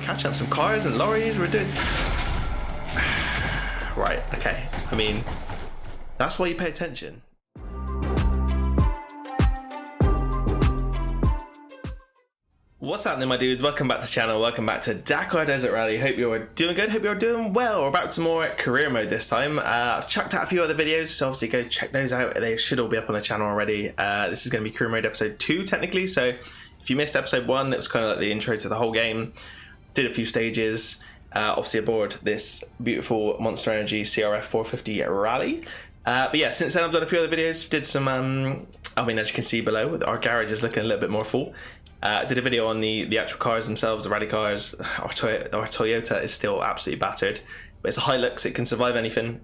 catching up some cars and lorries. We're doing... Right, okay. I mean, that's why you pay attention. What's happening, my dudes? Welcome back to the channel. Welcome back to Dakar Desert Rally. Hope you're doing good. Hope you're doing well. We're back to more career mode this time. I've chucked out a few other videos, so obviously go check those out. They should all be up on the channel already. This is going to be career mode episode 2 technically, so if you missed episode 1, it was kind of like the intro to the whole game. Did a few stages, obviously aboard this beautiful Monster Energy CRF 450 rally. But yeah, since then I've done a few other videos. Did some, I mean, as you can see below, our garage is looking a little bit more full. Did a video on the actual cars themselves, the rally cars. Our Toyota is still absolutely battered, but it's a Hilux, it can survive anything.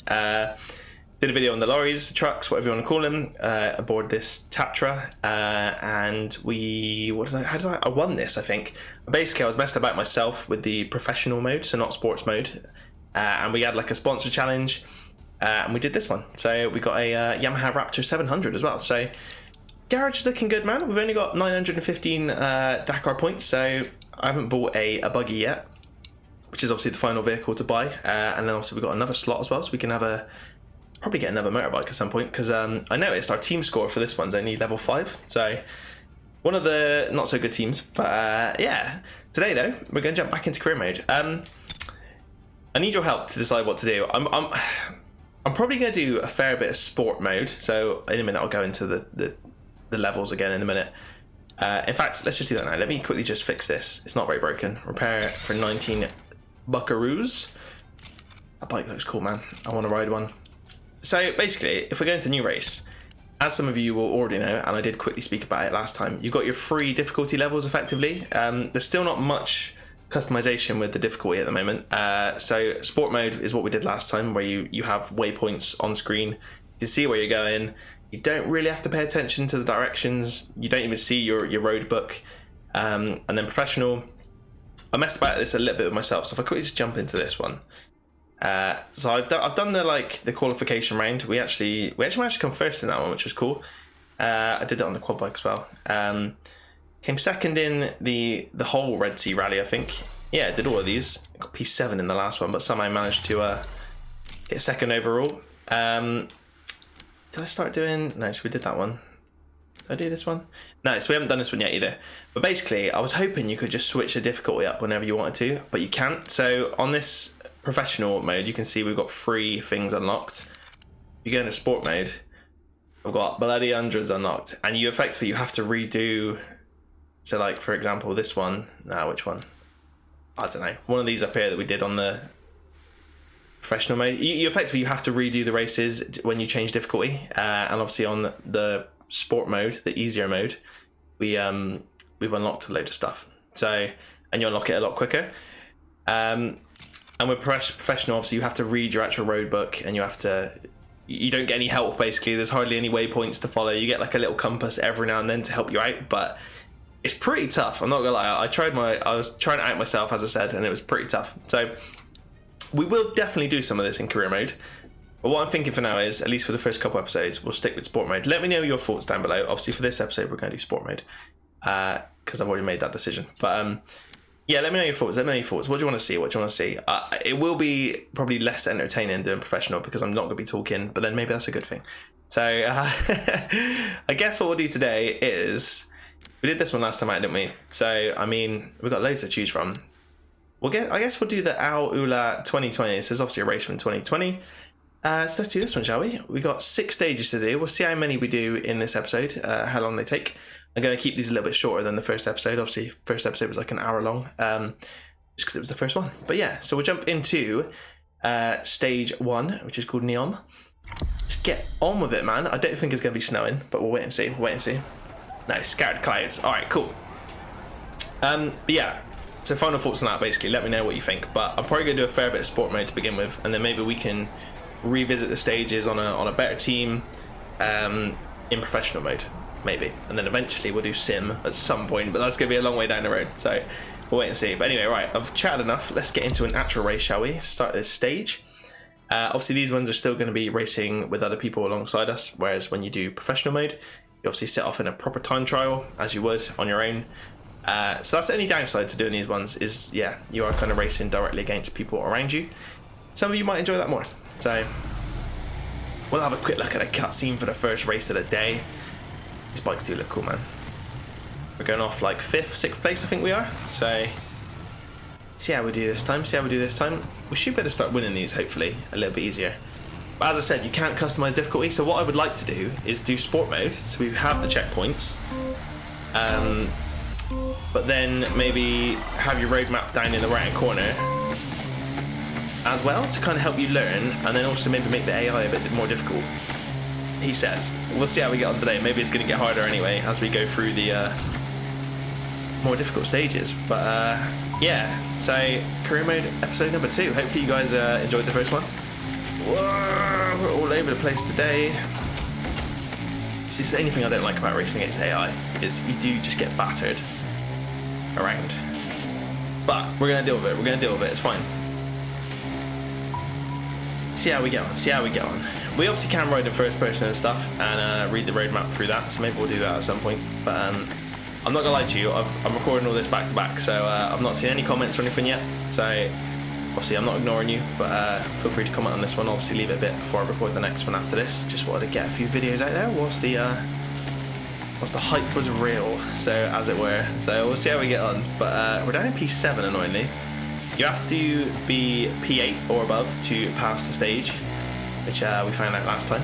Did a video on the lorries, the trucks, whatever you want to call them, aboard this Tatra, and I won this, I think. Basically, I was messed about myself with the professional mode, so not sports mode, and we had like a sponsor challenge, and we did this one. So we got a Yamaha Raptor 700 as well. So garage is looking good, man. We've only got 915 Dakar points, so I haven't bought a buggy yet, which is obviously the final vehicle to buy, and then also we've got another slot as well, so we can probably get another motorbike at some point, because I noticed our team score for this one's only level 5, so one of the not so good teams. But yeah, today though we're going to jump back into career mode. I need your help to decide what to do. I'm probably going to do a fair bit of sport mode, so in a minute I'll go into the levels again in a minute. In fact, let's just do that now. Let me quickly just fix this. It's not very broken. Repair for 19 buckaroos. That bike looks cool, man. I want to ride one. So basically, if we're going to a new race, as some of you will already know, and I did quickly speak about it last time, you've got your 3 difficulty levels effectively. There's still not much customization with the difficulty at the moment. So sport mode is what we did last time, where you have waypoints on screen. You can see where you're going. You don't really have to pay attention to the directions. You don't even see your road book. And then professional, I messed about this a little bit with myself. So if I quickly just jump into this one. So I've done the qualification round. We actually managed to come first in that one, which was cool. I did it on the quad bike as well. Came second in the whole Red Sea rally, I think. Yeah, I did all of these. I got P7 in the last one, but somehow I managed to get second overall. Did I start doing... No, so we did that one. Did I do this one? No, so we haven't done this one yet either. But basically, I was hoping you could just switch the difficulty up whenever you wanted to, but you can't. So on this professional mode, you can see we've got 3 things unlocked. You go into sport mode, we've got bloody hundreds unlocked, and you effectively have to redo. So like, for example, this one. Which one? I don't know. One of these up here that we did on the professional mode. You effectively have to redo the races when you change difficulty, and obviously on the sport mode, the easier mode, we've unlocked a load of stuff. So, and you unlock it a lot quicker. And with professional, obviously you have to read your actual road book, and you don't get any help basically. There's hardly any waypoints to follow. You get like a little compass every now and then to help you out, but it's pretty tough. I'm not gonna lie. I was trying it out myself, as I said, and it was pretty tough. So we will definitely do some of this in career mode. But what I'm thinking for now is, at least for the first couple episodes, we'll stick with sport mode. Let me know your thoughts down below. Obviously for this episode, we're going to do sport mode, because I've already made that decision. But yeah, let me know your thoughts. Let me know your thoughts. What do you want to see? What do you want to see? It will be probably less entertaining doing professional, because I'm not going to be talking, but then maybe that's a good thing. So I guess what we'll do today is, we did this one last time out, didn't we? So, I mean, we've got loads to choose from. I guess we'll do the ULA 2020. This is obviously a race from 2020. So let's do this one, shall we? We've got 6 stages to do. We'll see how many we do in this episode, how long they take. I'm going to keep these a little bit shorter than the first episode. Obviously, first episode was like an hour long, just because it was the first one. But yeah, so we'll jump into stage 1, which is called Neon. Let's get on with it, man. I don't think it's going to be snowing, but we'll wait and see. We'll wait and see. No, scattered clouds. All right, cool. But yeah, so final thoughts on that, basically. Let me know what you think. But I'm probably going to do a fair bit of sport mode to begin with, and then maybe we can revisit the stages on a better team in professional mode, maybe. And then eventually we'll do sim at some point, but that's going to be a long way down the road. So we'll wait and see. But anyway, right, I've chatted enough. Let's get into an actual race, shall we? Start this stage. Obviously, these ones are still going to be racing with other people alongside us, whereas when you do professional mode, you obviously set off in a proper time trial, as you would on your own. So that's the only downside to doing these ones is, yeah, you are kind of racing directly against people around you. Some of you might enjoy that more. So we'll have a quick look at a cutscene for the first race of the day. These bikes do look cool, man. We're going off like 5th, 6th place, I think we are. So see how we do this time. We should better start winning these, hopefully, a little bit easier. But as I said, you can't customize difficulty. So what I would like to do is do sport mode. So we have the checkpoints. But then maybe have your road map down in the right hand corner as well to kind of help you learn, and then also maybe make the AI a bit more difficult, he says. We'll see how we get on today. Maybe it's going to get harder anyway as we go through the more difficult stages. But yeah, so career mode episode number 2. Hopefully you guys enjoyed the first one. Whoa, we're all over the place today. This is the only thing I don't like about racing against AI, is you do just get battered around. But we're going to deal with it. It's fine. See how we get on. We obviously can ride in first person and stuff and read the roadmap through that, so maybe we'll do that at some point. But I'm not gonna lie to you, I'm recording all this back to back, so I've not seen any comments or anything yet, so obviously I'm not ignoring you, but feel free to comment on this one. Obviously leave it a bit before I record the next one after this. Just wanted to get a few videos out there whilst the hype was real, so as it were. So we'll see how we get on. But we're down in P7, annoyingly. You have to be P8 or above to pass the stage, which we found out last time.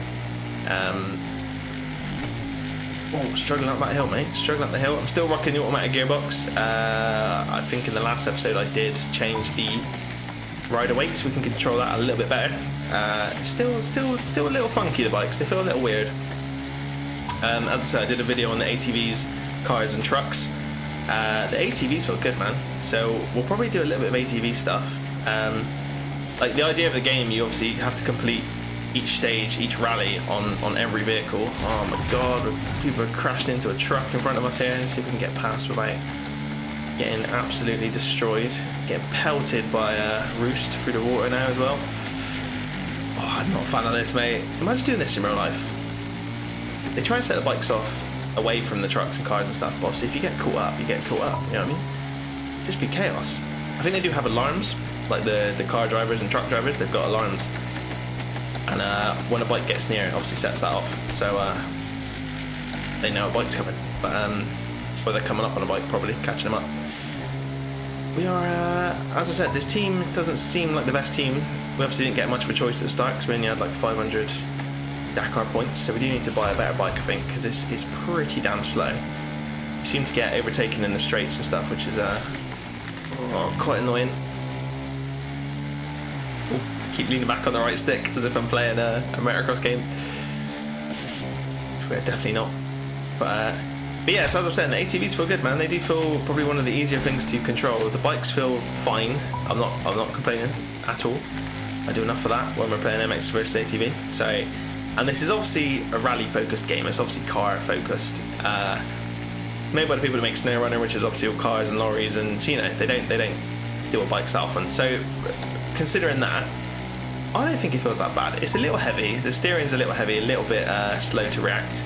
Oh, struggling up that hill, mate. Struggling up the hill. I'm still rocking the automatic gearbox. I think in the last episode I did change the rider weight so we can control that a little bit better. Still a little funky, the bikes. They feel a little weird. As I said, I did a video on the ATVs, cars and trucks. The ATVs feel good, man. So we'll probably do a little bit of ATV stuff. Like the idea of the game, you obviously have to complete each stage, each rally on every vehicle. Oh my god, people are crashing into a truck in front of us here. Let's see if we can get past without getting absolutely destroyed. Getting pelted by a roost through the water now as well. Oh, I'm not a fan of this, mate. Imagine doing this in real life. They try and set the bikes off away from the trucks and cars and stuff, but obviously if you get caught up, you get caught up, you know what I mean? Just be chaos. I think they do have alarms, like the car drivers and truck drivers, they've got alarms. And when a bike gets near, it obviously sets that off, so they know a bike's coming. But or they're coming up on a bike, probably catching them up. We are, as I said, this team doesn't seem like the best team. We obviously didn't get much of a choice at the start because we only had like 500 Dakar points, so we do need to buy a better bike, I think, because this is pretty damn slow. We seem to get overtaken in the straights and stuff, which is quite annoying. Ooh, keep leaning back on the right stick as if I'm playing a Motocross game. We're definitely not. But yeah, so as I've said, the ATVs feel good, man. They do feel probably one of the easier things to control. The bikes feel fine. I'm not complaining at all. I do enough for that when we're playing MX versus ATV. So, and this is obviously a rally-focused game. It's obviously car-focused. It's made by the people who make Snow Runner, which is obviously all cars and lorries, and so, you know, they don't deal with bikes that often. So, considering that, I don't think it feels that bad. It's a little heavy. The steering's a little heavy, a little bit slow to react.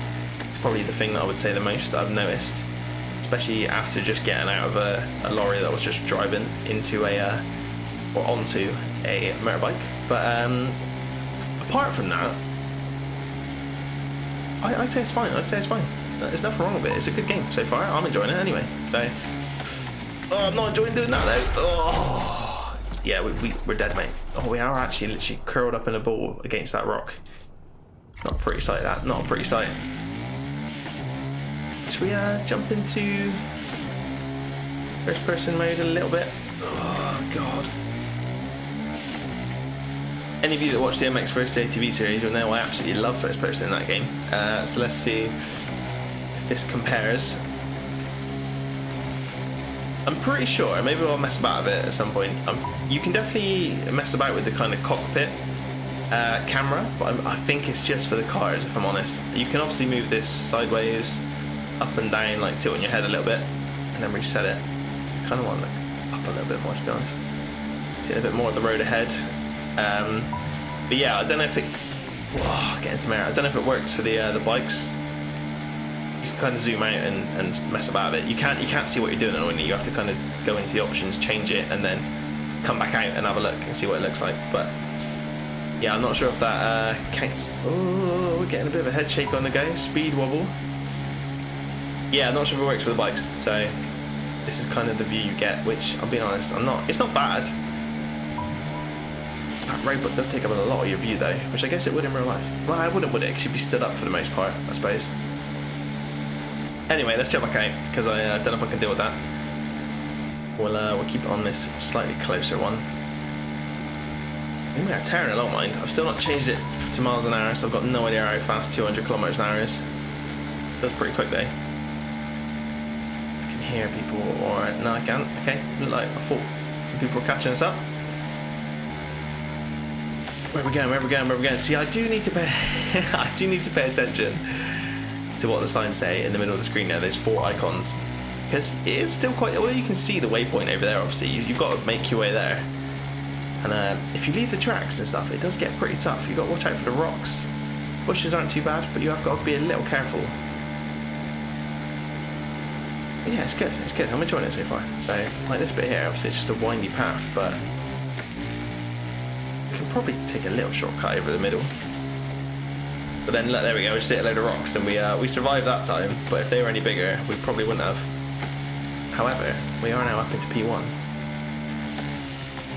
Probably the thing that I would say the most that I've noticed, especially after just getting out of a lorry that was just driving into or onto a motorbike. But apart from that, I'd say it's fine. There's nothing wrong with it. It's a good game so far. I'm enjoying it anyway. So, I'm not enjoying doing that though. Oh, yeah, we're dead, mate. Oh, we are actually literally curled up in a ball against that rock. Not a pretty sight, that. Not a pretty sight. Should we jump into first person mode a little bit? Oh god. Any of you that watch the MX vs ATV series will know I absolutely love first person in that game. So let's see if this compares. I'm pretty sure, maybe I'll mess about a bit at some point. You can definitely mess about with the kind of cockpit camera, but I think it's just for the cars, if I'm honest. You can obviously move this sideways, up and down, like tilting your head a little bit, and then reset it. I kind of want to look up a little bit more, to be honest. See a bit more of the road ahead. But yeah, I don't know if it. Whoa, getting some air. I don't know if it works for the bikes. You can kind of zoom out and mess about it. You can't see what you're doing annoyingly. You have to kind of go into the options, change it, and then come back out and have a look and see what it looks like. But yeah, I'm not sure if that counts. Oh, we're getting a bit of a head shake on the go. Speed wobble. Yeah, I'm not sure if it works for the bikes. So this is kind of the view you get, which I'm being honest, it's not bad. That roadbook does take up a lot of your view though, which I guess it would in real life. Well, I wouldn't, would it? Because you'd be stood up for the most part, I suppose. Anyway, let's jump back out, because I don't know if I can deal with that. We'll keep it on this slightly closer one. We are tearing along, mind. I've still not changed it to miles an hour, so I've got no idea how fast 200 kilometers an hour is. Feels pretty quick though. I can hear people, or no, I can't. Okay, look like I thought some people were catching us up. Where are we going? Where are we going? Where are we going? See, I do need to pay attention to what the signs say in the middle of the screen there. There's 4 icons, because it is still quite. Well, you can see the waypoint over there. Obviously, you've got to make your way there. And if you leave the tracks and stuff, it does get pretty tough. You've got to watch out for the rocks. Bushes aren't too bad, but you have got to be a little careful. But yeah, it's good. It's good. I'm enjoying it so far. So, like this bit here, obviously, it's just a windy path, but probably take a little shortcut over the middle. But then look, there we go, we just hit a load of rocks and we survived that time, but if they were any bigger we probably wouldn't have. However, we are now up into P1.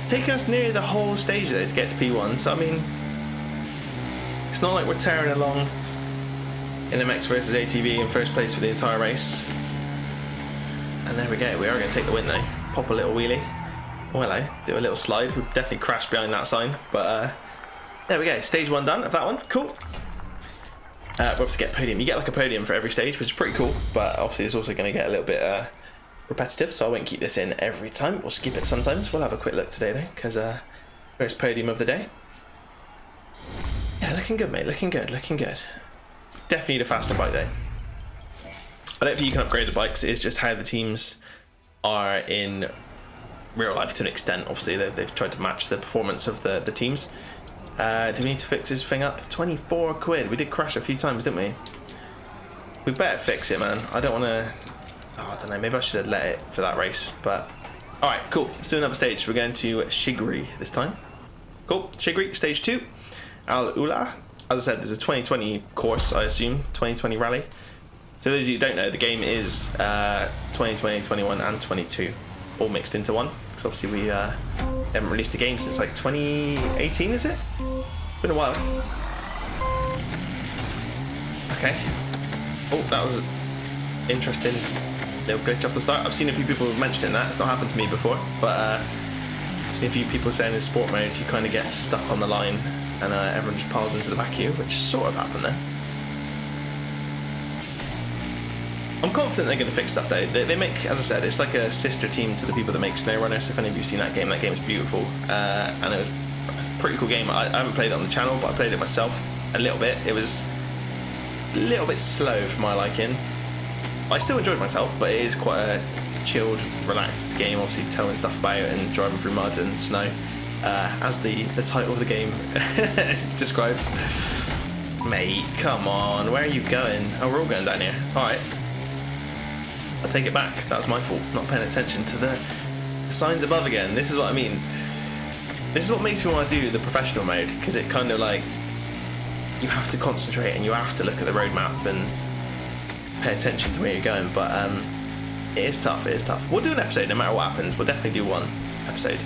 Taking us nearly the whole stage though to get to P1, so I mean, it's not like we're tearing along in MX versus ATV in first place for the entire race. And there we go, we are going to take the win though. Pop a little wheelie. Oh, hello. Do a little slide. We've definitely crashed behind that sign, but there we go. Stage 1 done of that one. Cool. We obviously get a podium. You get like a podium for every stage, which is pretty cool, but obviously it's also going to get a little bit repetitive, so I won't keep this in every time. We'll skip it sometimes. We'll have a quick look today though, because first podium of the day. Yeah, looking good, mate. Looking good. Looking good. Definitely need a faster bike though. I don't think you can upgrade the bikes. It's just how the teams are in real life to an extent. Obviously they've tried to match the performance of the teams. Do we need to fix this thing up? 24 quid. We did crash a few times, didn't we? We better fix it, man. I don't want to. Oh, I don't know, maybe I should have let it for that race, but alright, cool. Let's do another stage. We're going to Shigri this time. Cool. Shigri, stage 2. Al ULA. As I said, there's a 2020 course, I assume. 2020 rally. So those of you who don't know, the game is 2020, 21 and 22 all mixed into one, because obviously we haven't released a game since like 2018, is it? Been a while. Okay. Oh, that was interesting little glitch off the start. I've seen a few people mentioning that. It's not happened to me before, but I've seen a few people saying in sport mode you kind of get stuck on the line and everyone just piles into the back of you, which sort of happened then. I'm confident they're going to fix stuff though. They make, as I said, it's like a sister team to the people that make SnowRunner. So if any of you have seen that game is beautiful, and it was a pretty cool game. I haven't played it on the channel, but I played it myself a little bit. It was a little bit slow for my liking. I still enjoyed myself, but it is quite a chilled, relaxed game. Obviously, towing stuff about and driving through mud and snow, as the title of the game describes. Mate, come on, where are you going? Oh, we're all going down here. All right. I take it back. That was my fault, not paying attention to the signs above again. This is what I mean. This is what makes me want to do the professional mode, because it kind of like, you have to concentrate and you have to look at the road map and pay attention to where you're going. But it is tough. It is tough. We'll do an episode no matter what happens. We'll definitely do one episode.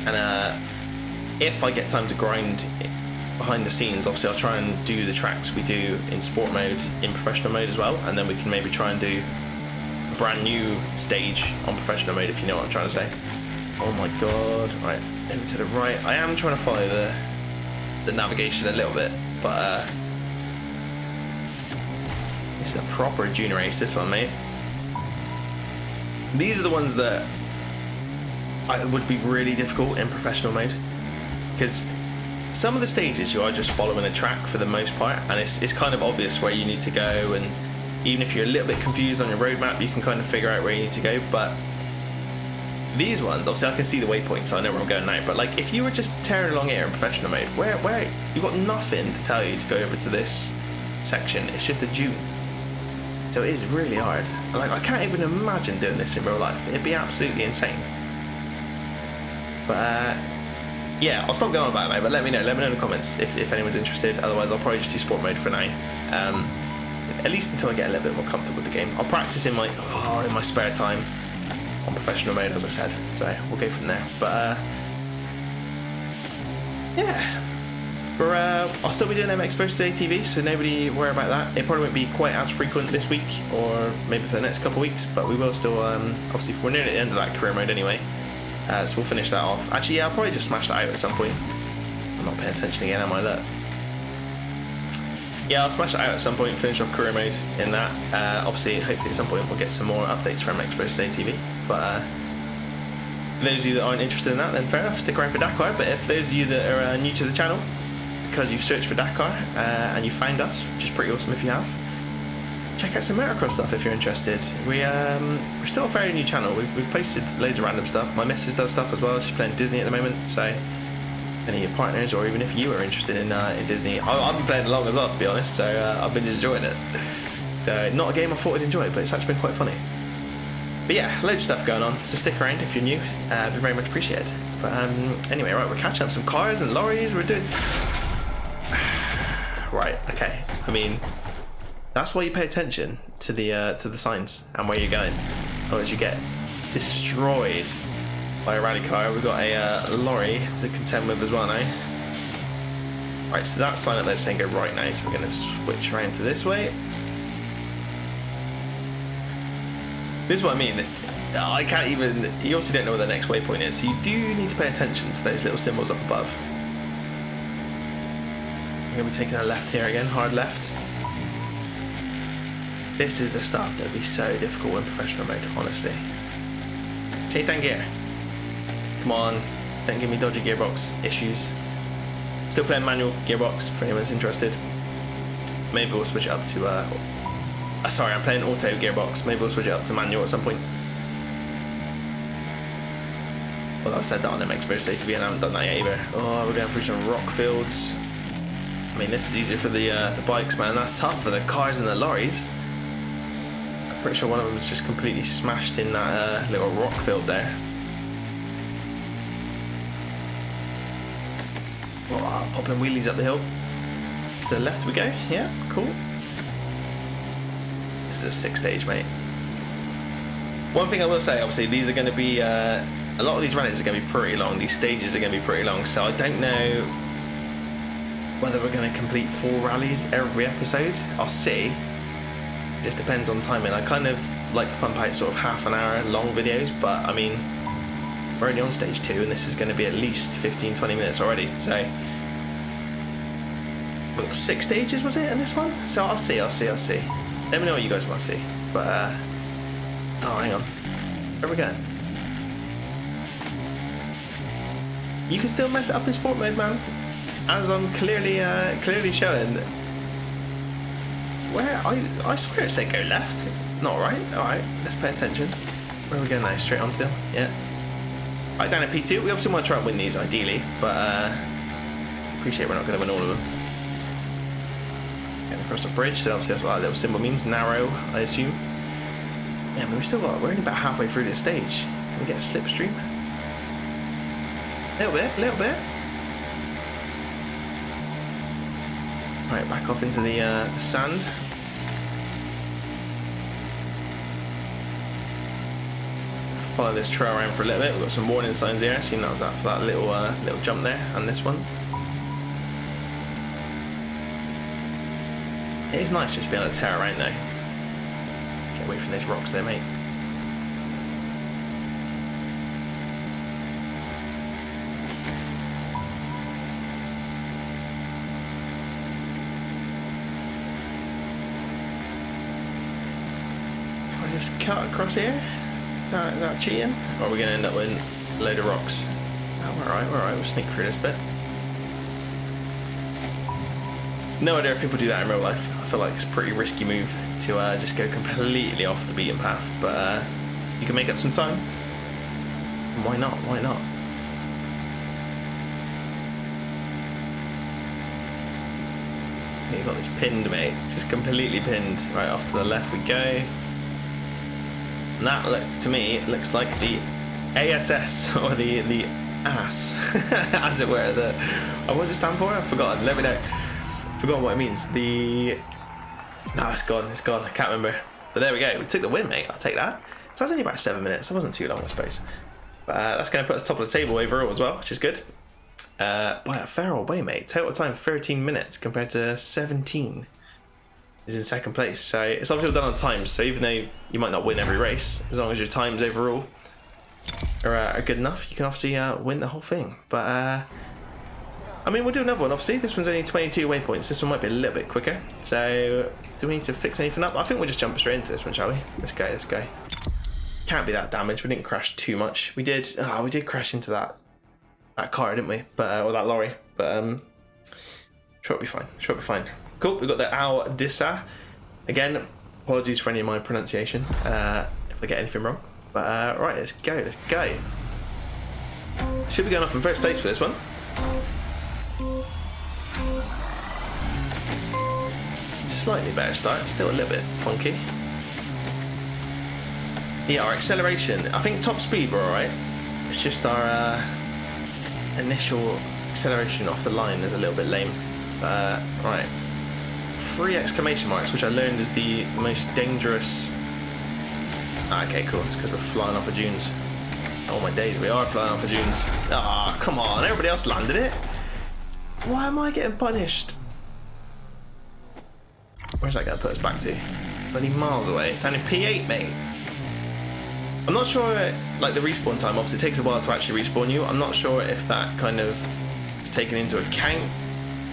And if I get time to grind behind the scenes, obviously I'll try and do the tracks we do in sport mode in professional mode as well, and then we can maybe try and do a brand new stage on professional mode, if you know what I'm trying to say. Oh my god. Right, over to the right. I am trying to follow the navigation a little bit, but this is a proper junior race, this one, mate. These are the ones that would be really difficult in professional mode, because some of the stages you are just following a track for the most part, and it's kind of obvious where you need to go, and even if you're a little bit confused on your roadmap, you can kind of figure out where you need to go. But these ones, obviously I can see the waypoint, so I know where I'm going now, but like if you were just tearing along here in professional mode, where you've got nothing to tell you to go over to this section, it's just a dune. So it is really hard. Like I can't even imagine doing this in real life. It'd be absolutely insane. But yeah, I'll stop going on about it now, but let me know in the comments if anyone's interested. Otherwise I'll probably just do sport mode for now. At least until I get a little bit more comfortable with the game. I'll practice in my spare time on professional mode, as I said, so we'll go from there. But yeah, I'll still be doing MX versus ATV, so nobody worry about that. It probably won't be quite as frequent this week, or maybe for the next couple of weeks, but we will still, obviously we're nearly at the end of that career mode anyway, so we'll finish that off. Actually, yeah, I'll probably just smash that out at some point. I'm not paying attention again, am I? Look. Yeah, I'll smash it out at some point, finish off career mode in that. Obviously, hopefully at some point we'll get some more updates from MX versus ATV. But those of you that aren't interested in that, then fair enough, stick around for Dakar. But if those of you that are new to the channel, because you've searched for Dakar and you found us, which is pretty awesome if you have, check out some Motocross stuff if you're interested. We're still a very new channel. We've posted loads of random stuff. My missus does stuff as well. She's playing Disney at the moment, so any of your partners, or even if you are interested in Disney, I've been playing along as well, to be honest, so I've been enjoying it. So not a game I thought I'd enjoy, but it's actually been quite funny. But yeah, loads of stuff going on, so stick around if you're new. It'd be very much appreciated. But anyway, right, we're catching up some cars and lorries. We're doing right, okay. I mean, that's why you pay attention to the signs and where you're going, otherwise you get destroyed by a rally car. We've got a lorry to contend with as well now. Right, so that sign up there is saying go right now, so we're going to switch around to this way. This is what I mean. I can't even. You also don't know where the next waypoint is, so you do need to pay attention to those little symbols up above. We're going to be taking a left here again, hard left. This is the stuff that would be so difficult in professional mode, honestly. Change down gear. Come on, don't give me dodgy gearbox issues. Still playing manual gearbox for anyone that's interested. Maybe we'll switch it up to sorry, I'm playing auto gearbox. Maybe we'll switch it up to manual at some point. Well, I've said that on MX versus ATV and I haven't done that yet either. Oh, we're going through some rock fields. I mean, this is easier for the bikes, man. That's tough for the cars and the lorries. I'm pretty sure one of them was just completely smashed in that little rock field there. Oh, popping wheelies up the hill. To the left we go. Yeah, cool. This is a 6-stage, mate. One thing I will say, obviously, these are going to be a lot of these rallies are going to be pretty long. These stages are going to be pretty long, so I don't know whether we're going to complete 4 rallies every episode. I'll see. It just depends on timing. I kind of like to pump out sort of half an hour long videos, but I mean, we're only on stage 2 and this is going to be at least 15-20 minutes already, so we've got 6 stages, was it, in this one? So I'll see. Let me know what you guys want to see. But oh, hang on, where are we going? You can still mess it up in sport mode, man, as I'm clearly showing. Where I swear it said go left, not right. All right, let's pay attention. Where are we going now? Straight on still? Yeah. Right, down at P2. We obviously want to try and win these ideally, but appreciate we're not going to win all of them. Getting across a bridge, so obviously that's what that little symbol means. Narrow, I assume. Yeah, but we're only about halfway through this stage. Can we get a slipstream? A little bit. Right, back off into the sand. Follow this trail around for a little bit. We've got some warning signs here. I assume that was that for that little jump there, and this one. It is nice just being able to tear around though. Get away from those rocks there, mate. I just cut across here. Is that cheating? Or are we going to end up with a load of rocks? Oh, we're alright, we'll sneak through this bit. No idea if people do that in real life. I feel like it's a pretty risky move to just go completely off the beaten path, but you can make up some time. Why not? Why not? You got this pinned, mate. Just completely pinned. Right, off to the left we go. And that, look, to me, it looks like the ASS, or the ass, as it were. What does it stand for? I've forgotten. Let me know. Forgotten what it means. No, it's gone. It's gone. I can't remember. But there we go. We took the win, mate. I'll take that. So that's only about 7 minutes. It wasn't too long, I suppose. But that's going to put us top of the table overall as well, which is good. By a fair old way, mate. Total time 13 minutes compared to 17 is in second place. So it's obviously all done on times. So even though you might not win every race, as long as your times overall are good enough, you can obviously win the whole thing. But I mean, we'll do another one. Obviously, this one's only 22 waypoints. This one might be a little bit quicker. So do we need to fix anything up? I think we'll just jump straight into this one, shall we? Let's go. Let's go. Can't be that damaged. We didn't crash too much. We did. We did crash into that car, didn't we? But or that lorry. But sure, it'll be fine. Sure, it'll be fine. Cool. We've got the Aldissa. Again, apologies for any of my pronunciation if I get anything wrong. But right, let's go. Let's go. Should be going off in first place for this one. Slightly better start. Still a little bit funky. Yeah, our acceleration. I think top speed we're alright. It's just our initial acceleration off the line is a little bit lame. Right. 3 exclamation marks, which I learned is the most dangerous. Okay, cool. It's because we're flying off of dunes. Oh my days, we are flying off of dunes. Ah, come on. Everybody else landed it. Why am I getting punished? Where's that going to put us back to? 20 miles away. Down in P8, mate. I'm not sure, like the respawn time, obviously it takes a while to actually respawn you. I'm not sure if that kind of is taken into account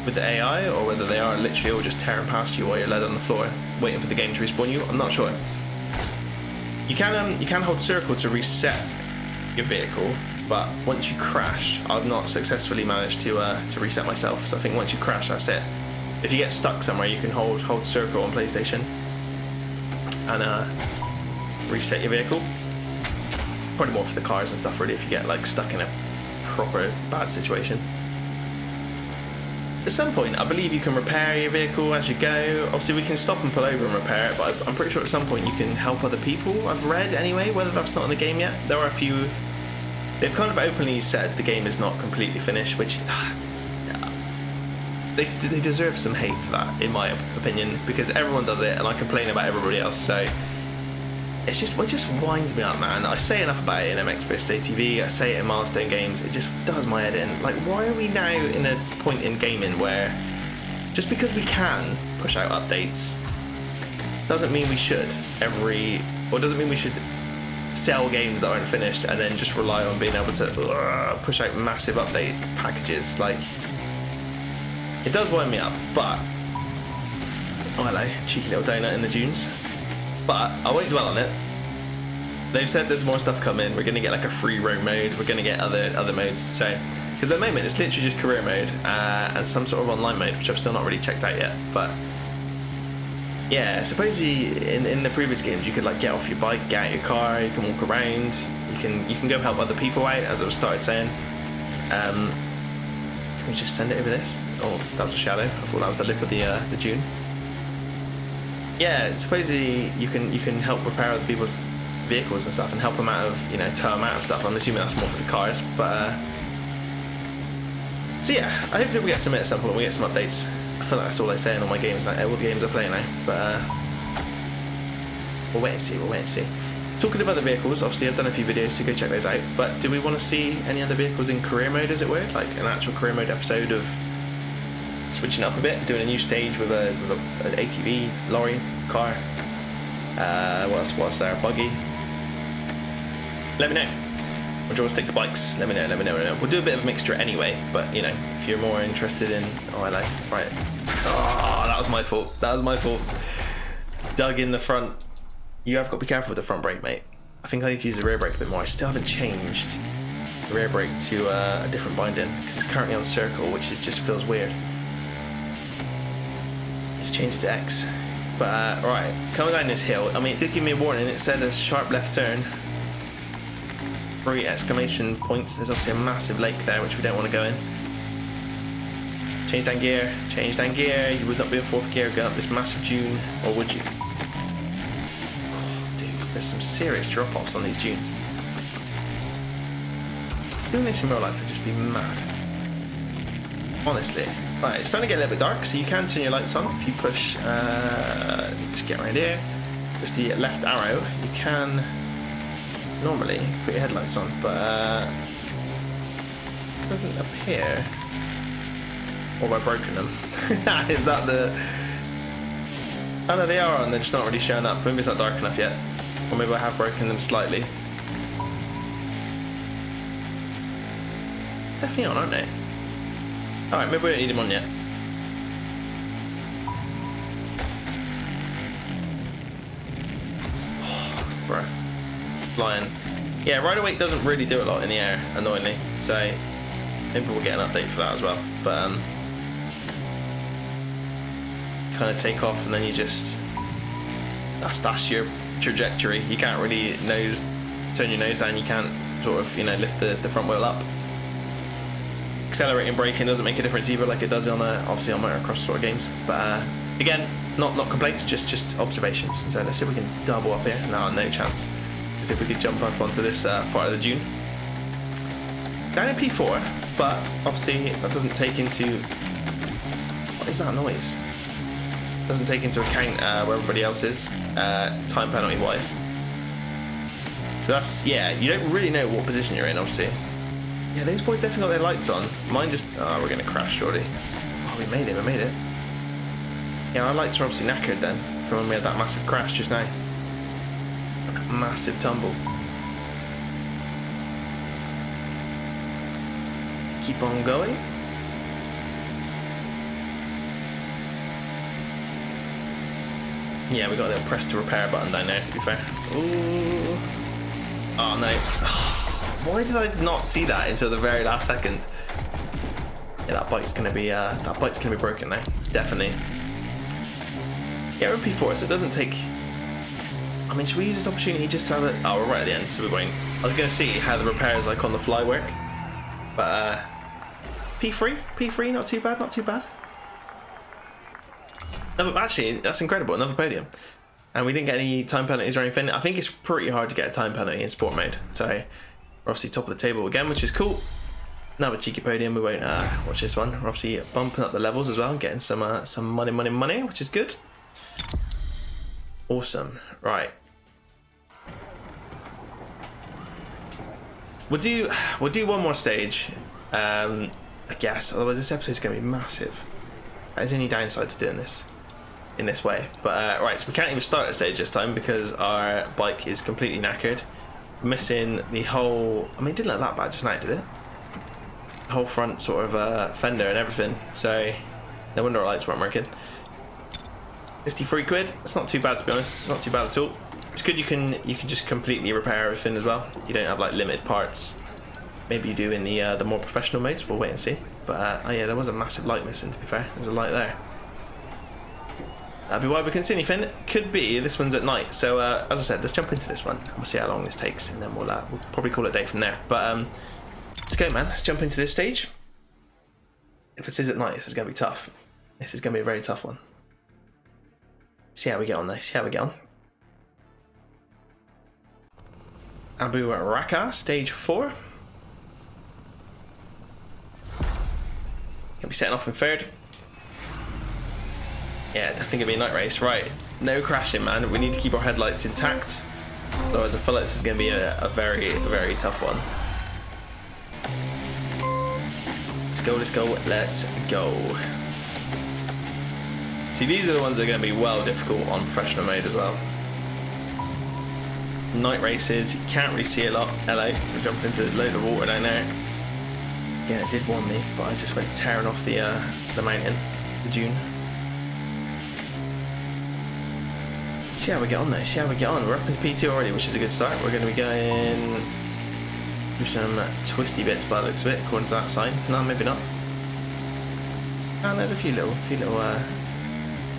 with the AI, or whether they are literally all just tearing past you while you're led on the floor, waiting for the game to respawn you. I'm not sure. You can hold circle to reset your vehicle, but once you crash, I've not successfully managed to reset myself. So I think once you crash, that's it. If you get stuck somewhere, you can hold circle on PlayStation and reset your vehicle. Probably more for the cars and stuff, really, if you get like stuck in a proper bad situation. At some point, I believe you can repair your vehicle as you go. Obviously, we can stop and pull over and repair it, but I'm pretty sure at some point you can help other people. I've read anyway, whether that's not in the game yet. There are a few. They've kind of openly said the game is not completely finished, which they deserve some hate for that, in my opinion, because everyone does it, and I complain about everybody else. So it just winds me up, man. I say enough about it in MX vs ATV, I say it in Milestone games, it just does my head in. Like, why are we now in a point in gaming where just because we can push out updates doesn't mean we should doesn't mean we should sell games that aren't finished and then just rely on being able to push out massive update packages. Like, it does wind me up, but oh hello, cheeky little donut in the dunes. But I won't dwell on it. They've said there's more stuff coming. We're going to get like a free roam mode. We're going to get other modes. So, because at the moment it's literally just career mode and some sort of online mode, which I've still not really checked out yet. But yeah, supposedly in the previous games you could like get off your bike, get out your car, you can walk around, you can go help other people out, as I started saying. Can we just send it over this? Oh, that was a shadow. I thought that was the lip of the dune. Yeah, supposedly you can help repair other people's vehicles and stuff and help them out of, tow them out and stuff. I'm assuming that's more for the cars, but so yeah, I hope we get some at some point. We get some updates. I feel like that's all I say in all my games now, all the games I play now. But we'll wait and see. We'll wait and see. Talking about the vehicles, obviously I've done a few videos, so go check those out. But do we want to see any other vehicles in career mode, as it were, like an actual career mode episode of switching up a bit, doing a new stage with an ATV, lorry, car, what else there, buggy? Let me know. Or do you want to stick to bikes? Let me know. We'll do a bit of a mixture anyway, but if you're more interested in, right. Oh, that was my fault. Dug in the front. You have got to be careful with the front brake, mate. I think I need to use the rear brake a bit more. I still haven't changed the rear brake to a different binding, because it's currently on circle, which just feels weird. Let's change it to X. But right, coming down this hill, I mean, it did give me a warning. It said a sharp left turn. 3 exclamation points. There's obviously a massive lake there, which we don't want to go in. Change down gear, change down gear. You would not be in 4th gear going up this massive dune, or would you? Oh, dude, there's some serious drop-offs on these dunes. Doing this in real life would just be mad. Honestly. Right, it's starting to get a little bit dark, so you can turn your lights on if you push, just get around here. Just the left arrow, you can normally put your headlights on, but it doesn't appear. Or by broken them. Is that the... Oh no, they are on, they're just not really showing up. Maybe it's not dark enough yet. Or maybe I have broken them slightly. Definitely on, aren't they? Alright, maybe we don't need them on yet. Oh, bro. Flying. Yeah, right away it doesn't really do a lot in the air, annoyingly. So, maybe we'll get an update for that as well. But, kind of take off and then you just... That's your trajectory. You can't really turn your nose down. You can't sort of, lift the front wheel up. Accelerating braking doesn't make a difference either, like it does on obviously on motocross sort of games. But again, not complaints, just observations. So let's see if we can double up here. No chance. Let's see if we could jump up onto this part of the dune. Down in P4, but obviously that doesn't take into... What is that noise? Doesn't take into account where everybody else is, time penalty wise. So that's, yeah, you don't really know what position you're in, obviously. Yeah, these boys definitely got their lights on. Mine just... Oh, we're going to crash, surely. Oh, we made it. Yeah, our lights are obviously knackered then, from when we had that massive crash just now. Like a massive tumble. Let's keep on going. Yeah, we got a little press to repair button down there, to be fair. Ooh. Oh, no. Why did I not see that until the very last second? Yeah, that bike's gonna be broken now, definitely. Yeah, we're in P4, so it doesn't take. I mean, should we use this opportunity just to have it? Oh, we're right at the end, so we're going. I was gonna see how the repairs like on the fly work, but P3, not too bad. No, but actually, that's incredible. Another podium, and we didn't get any time penalties or anything. I think it's pretty hard to get a time penalty in sport mode, so. We're obviously top of the table again, which is cool. Another cheeky podium. We won't watch this one. We're obviously bumping up the levels as well, and getting some money, which is good. Awesome. Right. We'll do one more stage, I guess. Otherwise, this episode is going to be massive. That is the only downside to doing this in this way. But right, so we can't even start a stage this time because our bike is completely knackered. Missing the whole... I mean, it didn't look that bad just now, did it? The whole front sort of fender and everything. So, no wonder our lights weren't working. 53 quid. It's not too bad, to be honest. Not too bad at all. It's good you can just completely repair everything as well. You don't have like limited parts. Maybe you do in the more professional modes. We'll wait and see. But oh yeah, there was a massive light missing, to be fair. There's a light there. That'd be why we can see anything. Could be this one's at night. So as I said, let's jump into this one and we'll see how long this takes, and then we'll probably call it a day from there. But let's go, man. Let's jump into this stage. If this is at night, this is gonna be tough. This is gonna be a very tough one. See how we get on, though. See how we get on. Abu Raka, stage 4. Gonna be setting off in 3rd. Yeah, definitely gonna be a night race. Right, no crashing, man. We need to keep our headlights intact. Otherwise, I feel like this is gonna be a very, very tough one. Let's go. See, these are the ones that are gonna be well difficult on professional mode as well. Night races, you can't really see a lot. Hello, we're jumping into a load of water down there. Yeah, it did warn me, but I just went tearing off the mountain, the dune. See how we get on though, see how we get on. We're up into P2 already, which is a good start. We're going to be going through some twisty bits by the looks of it, according to that sign. No, maybe not. And there's a few little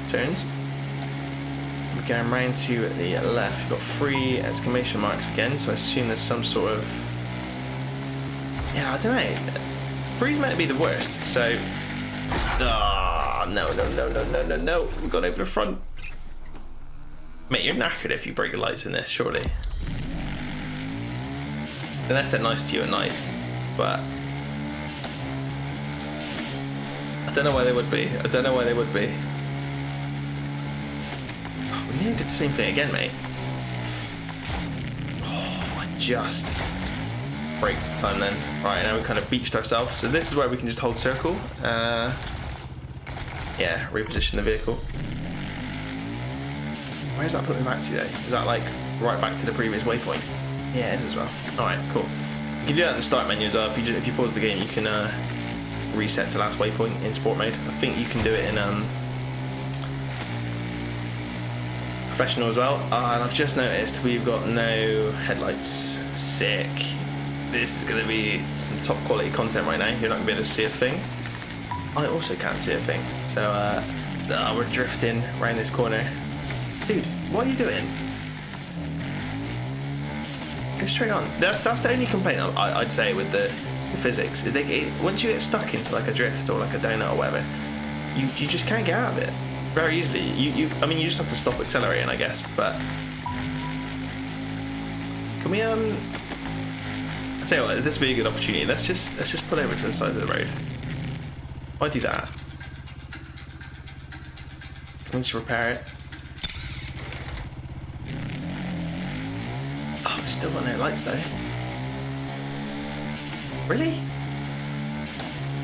turns. We're going round to the left. We've got 3 exclamation marks again, so I assume there's some sort of Yeah, I don't know. Three's meant to be the worst, so... Ah, oh, no. We've gone over the front. Mate, you're knackered if you break your lights in this, surely. Unless they're nice to you at night, but... I don't know why they would be. Oh, we nearly did the same thing again, mate. Oh, I just braked the time then. Alright, now we kind of beached ourselves. So this is where we can just hold circle. Yeah, reposition the vehicle. Where's that putting back to though? Is that like right back to the previous waypoint? Yeah, it is as well. Alright, cool. You can do that in the start menu as well. If you pause the game, you can reset to last waypoint in sport mode. I think you can do it in professional as well. And I've just noticed we've got no headlights. Sick. This is going to be some top quality content right now. You're not going to be able to see a thing. I also can't see a thing. So we're drifting around this corner. Dude, what are you doing? Go straight on. That's the only complaint I'd say with the physics is once you get stuck into like a drift or like a donut or whatever, you just can't get out of it very easily. I mean, you just have to stop accelerating, I guess. But can we I'll tell you what, this would be a good opportunity. Let's just pull over to the side of the road. Why do that? Can we just repair it? Oh, we've still got no lights though. Really?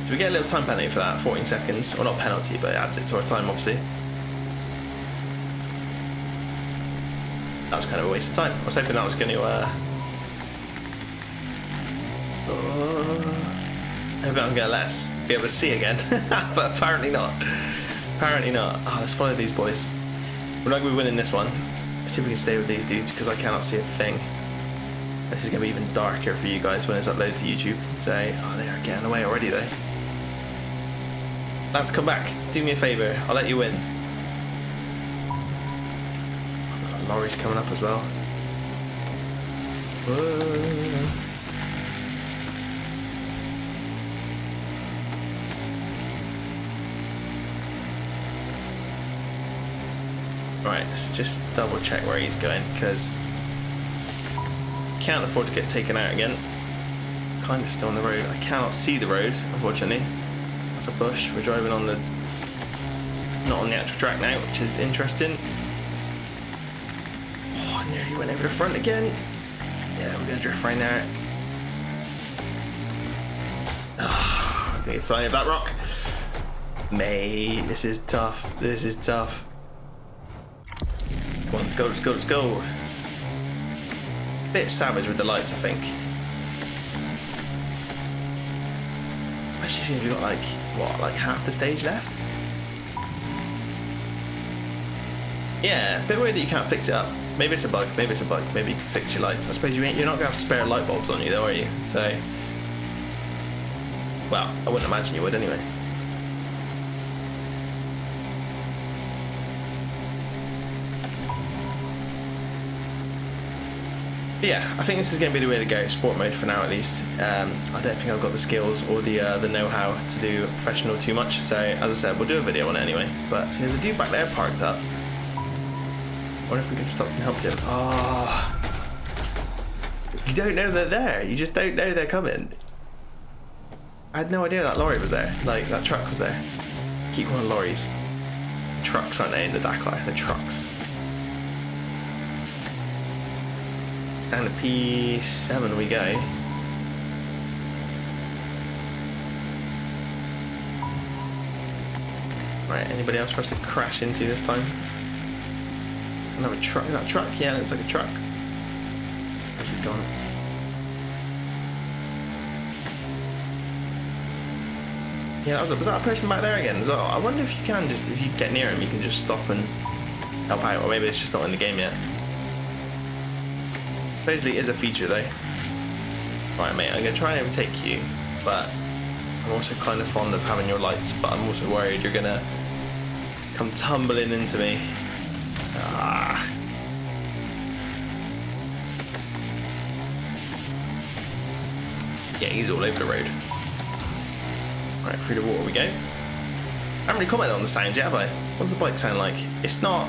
So we get a little time penalty for that, 14 seconds. Well, not penalty, but it adds it to our time, obviously. That was kind of a waste of time. I was hoping that was going to... I hope that was going to let us be able to see again. But apparently not. Apparently not. Oh, let's follow these boys. We're not going to be winning this one. Let's see if we can stay with these dudes, because I cannot see a thing. This is going to be even darker for you guys when it's uploaded to YouTube. So, oh, they are getting away already though. Lads, come back. Do me a favour. I'll let you win. We've got lorries coming up as well. Whoa. Right, let's just double check where he's going, because can't afford to get taken out again. Kind of still on the road. I cannot see the road, unfortunately. That's a bush. We're driving on the... not on the actual track now, which is interesting. Oh, I nearly went over the front again. Yeah, we're going to drift right there. Oh, I'm going to get flying that rock. Mate, this is tough. This is tough. Come on, let's go, let's go, let's go. Bit savage with the lights, I think. Especially since we've got like, what, like half the stage left? Yeah, a bit weird that you can't fix it up. Maybe it's a bug, maybe it's a bug, maybe you can fix your lights. I suppose you're not going to have spare light bulbs on you though, are you? So, well, I wouldn't imagine you would anyway. But yeah, I think this is going to be the way to go, sport mode for now at least. I don't think I've got the skills or the know-how to do professional too much, so as I said, we'll do a video on it anyway. But so there's a dude back there parked up. I wonder if we can stop and help him. Oh, you don't know they're there, you just don't know they're coming. I had no idea that lorry was there, like that truck was there. Keep calling lorries. Trucks, aren't they, in the Dakar? The trucks. Down to P7 we go. Right, anybody else for us to crash into this time? Another truck, is that a truck? Yeah, looks like a truck. Where's it gone? Yeah, was that a person back there again as well? I wonder if you can just, if you get near him, you can just stop and help out, or maybe it's just not in the game yet. Supposedly is a feature though. Right, mate, I'm going to try and overtake you, but I'm also kind of fond of having your lights, but I'm also worried you're going to come tumbling into me. Ah. Yeah, he's all over the road. Right, through the water we go. I haven't really commented on the sound yet, have I? What does the bike sound like? It's not...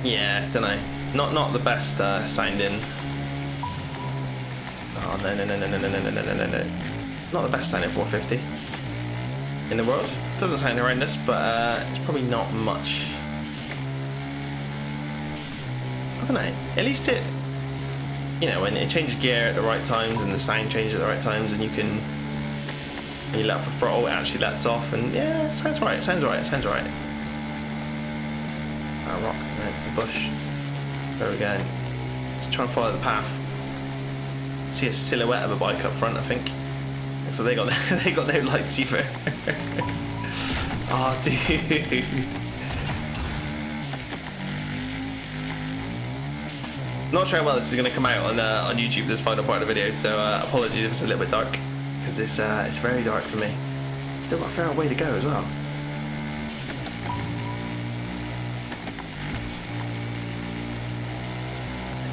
Yeah, don't know. Not the best sounding. Oh no. Not the best sounding 450 in the world. Doesn't sound horrendous, but it's probably not much. I don't know. At least it, you know, when it changes gear at the right times and the sound changes at the right times, and you can, when you let off the throttle, it actually lets off, and yeah, it sounds right. It sounds right. It sounds right. A rock, no, a bush. There we go. Let's try and follow the path. See a silhouette of a bike up front, I think. So they got no lights either. Oh, dude. Not sure how well this is going to come out on YouTube, this final part of the video, so apologies if it's a little bit dark, because it's very dark for me. Still got a fair way to go as well.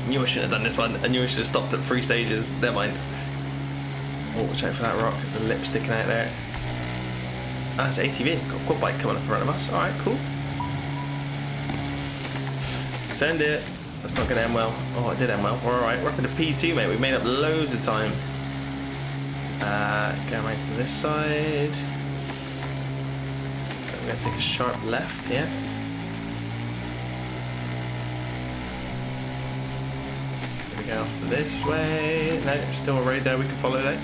I knew I shouldn't have done this one. I knew I should have stopped at 3 stages. Never mind. Oh, watch out for that rock. There's a lip sticking out there. Ah, it's ATV. Got a quad bike coming up in front of us. Alright, cool. Send it. That's not going to end well. Oh, it did end well. We're alright. We're up into P2, mate. We've made up loads of time. Going right to this side. So I'm going to take a sharp left here. We go off to this way. No, it's still a road there we can follow though.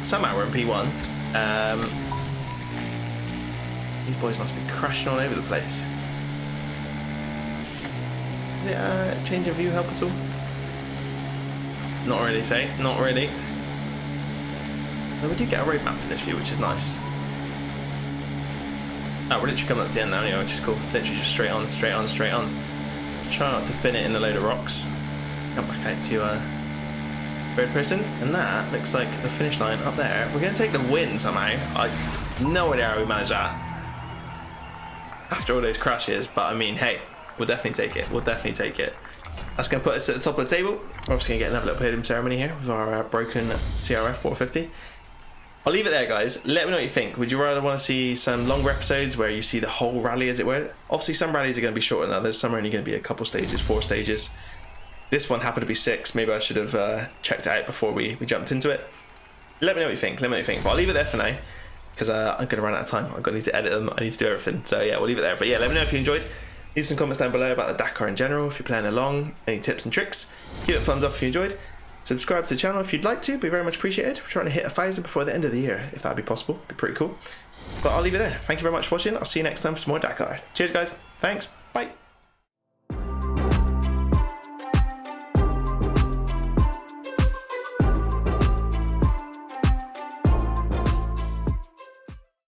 Somehow we're in P1. These boys must be crashing all over the place. Is it change of view help at all? Not really, say. Not really. Though we do get a road map in this view, which is nice. Oh, we're literally coming up to the end now anyway, which is cool. Literally just straight on, straight on, straight on. Try not to bin it in a load of rocks. Come back out to third person, and that looks like the finish line up there. We're going to take the win somehow. I have no idea how we managed that after all those crashes, but I mean, hey, we'll definitely take it. We'll definitely take it. That's going to put us at the top of the table. We're obviously going to get another little podium ceremony here with our broken CRF 450. I'll leave it there, guys. Let me know what you think. Would you rather want to see some longer episodes where you see the whole rally, as it were? Obviously, some rallies are going to be shorter than others. Some are only going to be a couple stages, 4 stages. This one happened to be 6. Maybe I should have checked it out before we jumped into it. Let me know what you think. Let me know what you think. But I'll leave it there for now, because I'm going to run out of time. I'm going to need to edit them. I need to do everything. So yeah, we'll leave it there. But yeah, let me know if you enjoyed. Leave some comments down below about the Dakar in general, if you're playing along, any tips and tricks. Give it a thumbs up if you enjoyed. Subscribe to the channel if you'd like to, be very much appreciated. We're trying to hit 1,000 before the end of the year, if that'd be possible. It'd be pretty cool. But I'll leave it there. Thank you very much for watching. I'll see you next time for some more Dakar. Cheers, guys. Thanks. Bye.